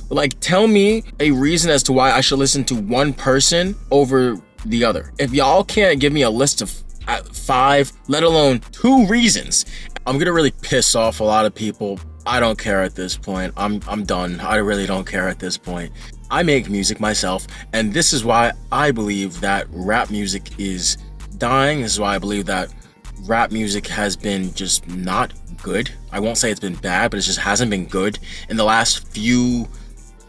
Like, tell me a reason as to why I should listen to one person over the other. If y'all can't give me a list of 5, let alone 2 reasons, I'm gonna really piss off a lot of people. I don't care at this point. I'm done. I really don't care at this point. I make music myself, and this is why I believe that rap music is dying. This is why I believe that rap music has been just not good. I won't say it's been bad, but it just hasn't been good in the last few,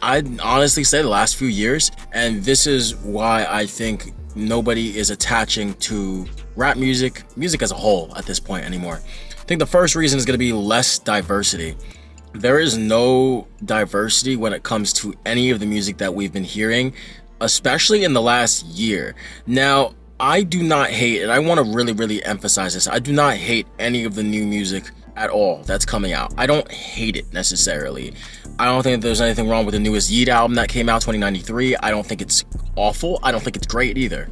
I'd honestly say the last few years. And this is why I think nobody is attaching to rap music as a whole at this point anymore. I think the first reason is going to be less diversity. There is no diversity when it comes to any of the music that we've been hearing, especially in the last year. Now, I do not hate, and I want to really emphasize this, I do not hate any of the new music at all that's coming out. I don't hate it necessarily. I don't think there's anything wrong with the newest Yeet album that came out 2093. I don't think it's awful. I don't think it's great either.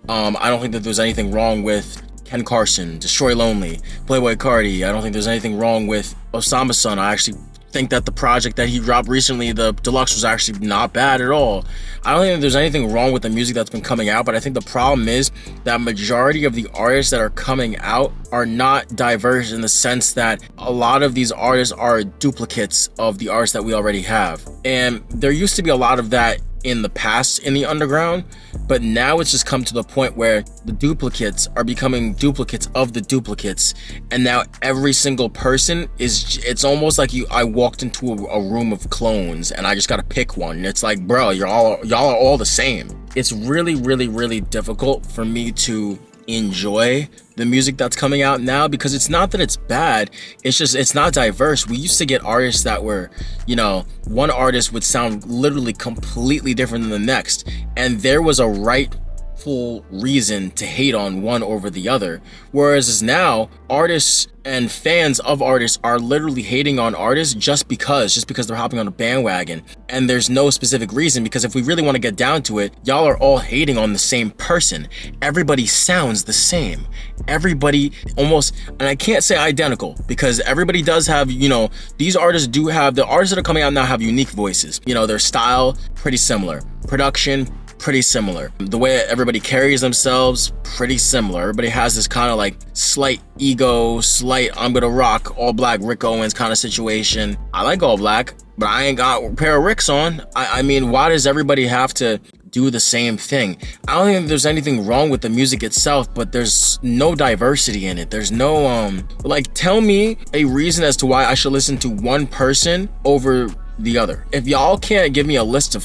I don't think that there's anything wrong with Ken Carson, Destroy Lonely, Playboi Carti. I don't think there's anything wrong with Osama Son. I actually think that the project that he dropped recently, the deluxe, was actually not bad at all. I don't think that there's anything wrong with the music that's been coming out, but I think the problem is that majority of the artists that are coming out are not diverse, in the sense that a lot of these artists are duplicates of the artists that we already have. And there used to be a lot of that in the past in the underground, but now it's just come to the point where the duplicates are becoming duplicates of the duplicates, and now every single person it's almost like I walked into a room of clones and I just gotta pick one, and it's like, bro, y'all are all the same. It's really difficult for me to enjoy the music that's coming out now, because it's not that it's bad, it's just it's not diverse. We used to get artists that were, one artist would sound literally completely different than the next, and there was a rightful reason to hate on one over the other. Whereas now, artists and fans of artists are literally hating on artists just because they're hopping on a bandwagon, and there's no specific reason. Because if we really want to get down to it, y'all are all hating on the same person. Everybody sounds the same. Everybody almost, and I can't say identical, because everybody does have, these artists do have, the artists that are coming out now have unique voices. Their style, pretty similar. Production, pretty similar. The way everybody carries themselves, pretty similar. Everybody has this kind of like slight ego, I'm gonna rock all black Rick Owens kind of situation. I like all black, but I ain't got a pair of Ricks on. I mean, why does everybody have to do the same thing? I don't think there's anything wrong with the music itself, but there's no diversity in it. There's no, tell me a reason as to why I should listen to one person over the other. If y'all can't give me a list of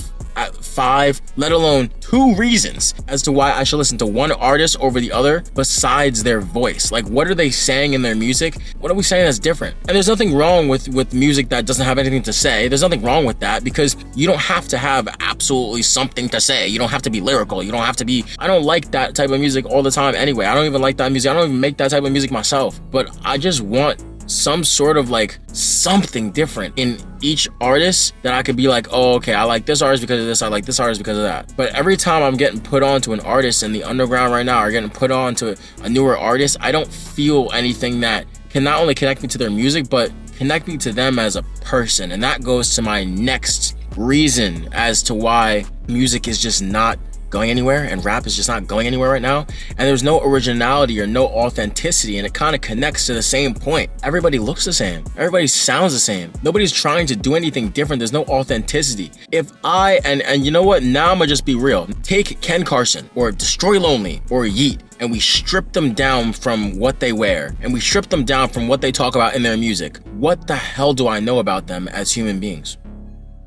5, let alone 2 reasons as to why I should listen to one artist over the other besides their voice. Like, what are they saying in their music? What are we saying that's different? And there's nothing wrong with music that doesn't have anything to say. There's nothing wrong with that, because you don't have to have absolutely something to say. You don't have to be lyrical. You don't have to be, I don't like that type of music all the time anyway. I don't even like that music. I don't even make that type of music myself. But I just want some sort of something different in each artist, that I could be like, oh, okay, I like this artist because of this, I like this artist because of that. But every time I'm getting put on to an artist in the underground right now, or getting put on to a newer artist, I don't feel anything that can not only connect me to their music, but connect me to them as a person. And that goes to my next reason as to why music is just not going anywhere, and rap is just not going anywhere right now. And there's no originality or no authenticity, and it kind of connects to the same point. Everybody looks the same. Everybody sounds the same. Nobody's trying to do anything different. There's no authenticity. If and you know what? Now I'm gonna just be real. Take Ken Carson or Destroy Lonely or Yeet, and we strip them down from what they wear, and we strip them down from what they talk about in their music. What the hell do I know about them as human beings?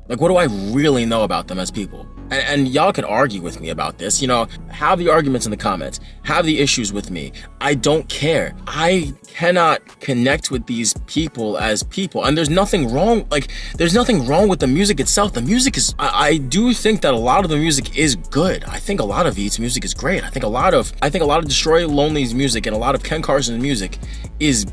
What do I really know about them as people? And y'all can argue with me about this, have the arguments in the comments, have the issues with me. I don't care. I cannot connect with these people as people. And there's nothing wrong, there's nothing wrong with the music itself. The music is, I do think that a lot of the music is good. I think a lot of Yeat's music is great. I think a lot of Destroy Lonely's music and a lot of Ken Carson's music is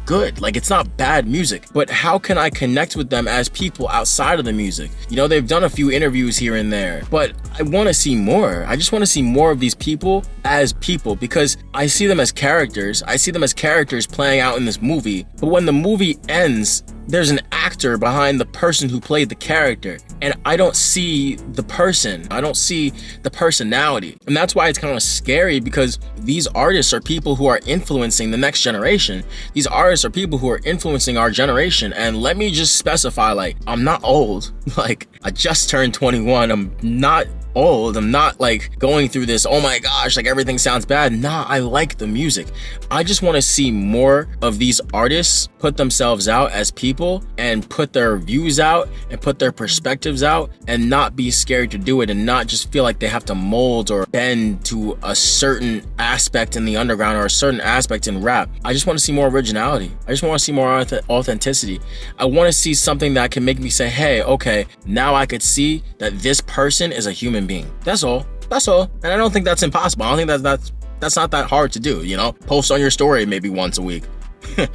good. It's not bad music, but how can I connect with them as people outside of the music? They've done a few interviews here and there, but I want to see more. I just want to see more of these people as people, because I see them as characters. I see them as characters playing out in this movie, but when the movie ends, there's an actor behind the person who played the character, and I don't see the person. I don't see the personality. And that's why it's kind of scary, because these artists are people who are influencing the next generation. These artists are people who are influencing our generation. And let me just specify, like, I'm not old. Like, I just turned 21. I'm not old. I'm not like going through this, oh my gosh, like everything sounds bad. Nah, I like the music. I just want to see more of these artists put themselves out as people and put their views out and put their perspectives out, and not be scared to do it, and not just feel like they have to mold or bend to a certain aspect in the underground or a certain aspect in rap. I just want to see more originality. I just want to see more authenticity. I want to see something that can make me say, hey, okay, now I could see that this person is a human being. That's all. And I don't think that's impossible. I don't think that's not that hard to do, you know? Post on your story maybe once a week.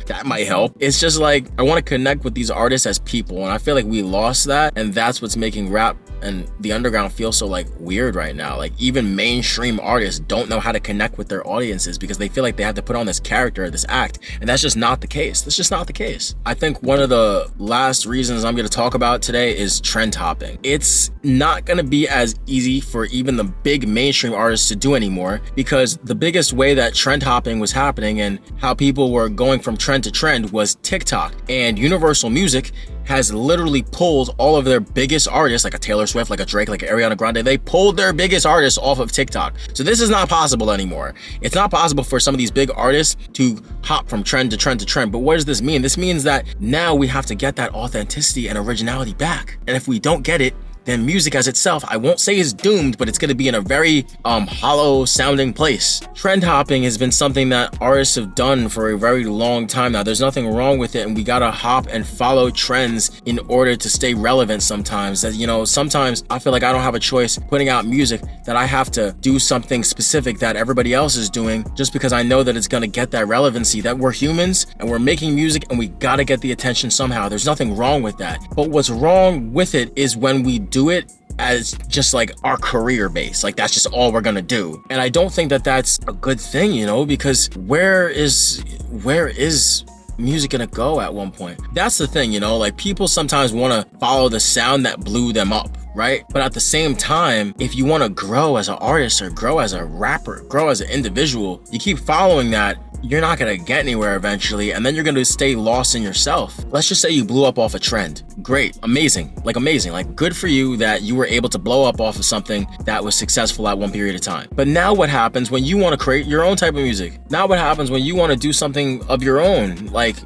That might help. It's just like, I want to connect with these artists as people, and I feel like we lost that, and that's what's making rap and the underground feel so like weird right now. Like, even mainstream artists don't know how to connect with their audiences because they feel like they have to put on this character or this act, and that's just not the case. That's just not the case. I think one of the last reasons I'm going to talk about today is trend hopping. It's not going to be as easy for even the big mainstream artists to do anymore, because the biggest way that trend hopping was happening and how people were going from trend to trend was TikTok. And Universal Music has literally pulled all of their biggest artists, like a Taylor Swift, like a Drake, like Ariana Grande. They pulled their biggest artists off of TikTok. So this is not possible anymore. It's not possible for some of these big artists to hop from trend to trend to trend. But what does this mean? This means that now we have to get that authenticity and originality back. And if we don't get it, then music as itself, I won't say is doomed, but it's going to be in a very hollow sounding place. Trend hopping has been something that artists have done for a very long time now. There's nothing wrong with it, and we gotta hop and follow trends in order to stay relevant sometimes. That, you know, sometimes I feel like I don't have a choice putting out music, that I have to do something specific that everybody else is doing just because I know that it's gonna get that relevancy, that we're humans and we're making music and we gotta get the attention somehow. There's nothing wrong with that. But what's wrong with it is when we do it as just like our career base, like that's just all we're gonna do. And I don't think that that's a good thing, you know, because where is music gonna go at one point? That's the thing, you know, like people sometimes want to follow the sound that blew them up, right? But at the same time, if you want to grow as an artist or grow as a rapper, grow as an individual, you keep following that, you're not going to get anywhere eventually, and then you're going to stay lost in yourself. Let's just say you blew up off a trend. Great, amazing, like good for you that you were able to blow up off of something that was successful at one period of time. But now what happens when you want to create your own type of music? Now what happens when you want to do something of your own? Like,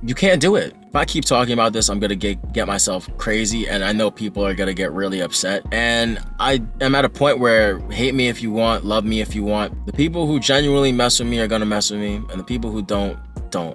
you can't do it. If I keep talking about this, I'm gonna get myself crazy, and I know people are gonna get really upset. And I am at a point where hate me if you want, love me if you want. The people who genuinely mess with me are gonna mess with me, and the people who don't,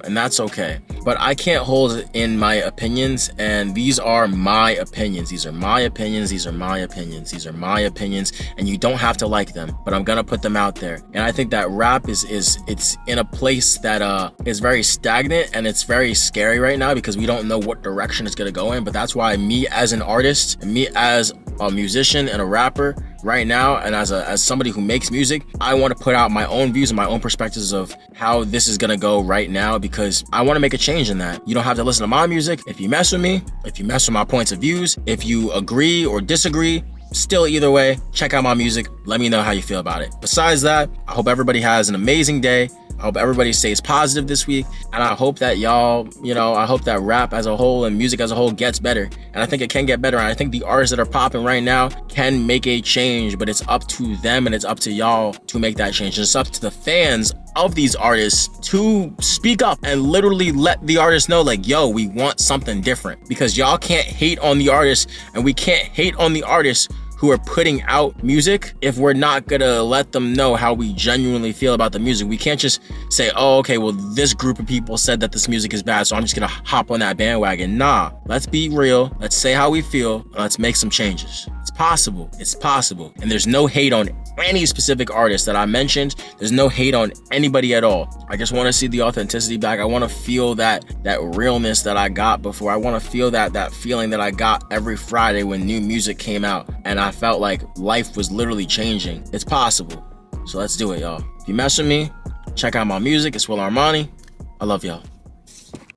and that's okay. But I can't hold in my opinions, and these are my opinions. These are my opinions. These are my opinions. These are my opinions, and you don't have to like them, but I'm gonna put them out there. And I think that rap is it's in a place that is very stagnant, and it's very scary right now because we don't know what direction it's gonna go in. But that's why me as an artist and me as a musician and a rapper right now, and as somebody who makes music, I want to put out my own views and my own perspectives of how this is gonna go right now, because I want to make a change in that. You don't have to listen to my music. If you mess with me, if you mess with my points of views, if you agree or disagree, still either way, check out my music. Let me know how you feel about it. Besides that, I hope everybody has an amazing day. I hope everybody stays positive this week, and I hope that y'all, I hope that rap as a whole and music as a whole gets better. And I think it can get better, and I think the artists that are popping right now can make a change, but it's up to them and it's up to y'all to make that change. It's up to the fans of these artists to speak up and literally let the artists know, like, yo, we want something different, because y'all can't hate on the artists, and we can't hate on the artists who are putting out music if we're not gonna let them know how we genuinely feel about the music. We can't just say, oh, okay, well, this group of people said that this music is bad, so I'm just gonna hop on that bandwagon. Nah, let's be real. Let's say how we feel, and let's make some changes. It's possible. It's possible. And there's no hate on any specific artist that I mentioned. There's no hate on anybody at all. I just want to see the authenticity back. I want to feel that realness that I got before. I want to feel that feeling that I got every Friday when new music came out and I felt like life was literally changing. It's possible. So let's do it, y'all. If you mess with me, check out my music. It's Will Armani. I love y'all.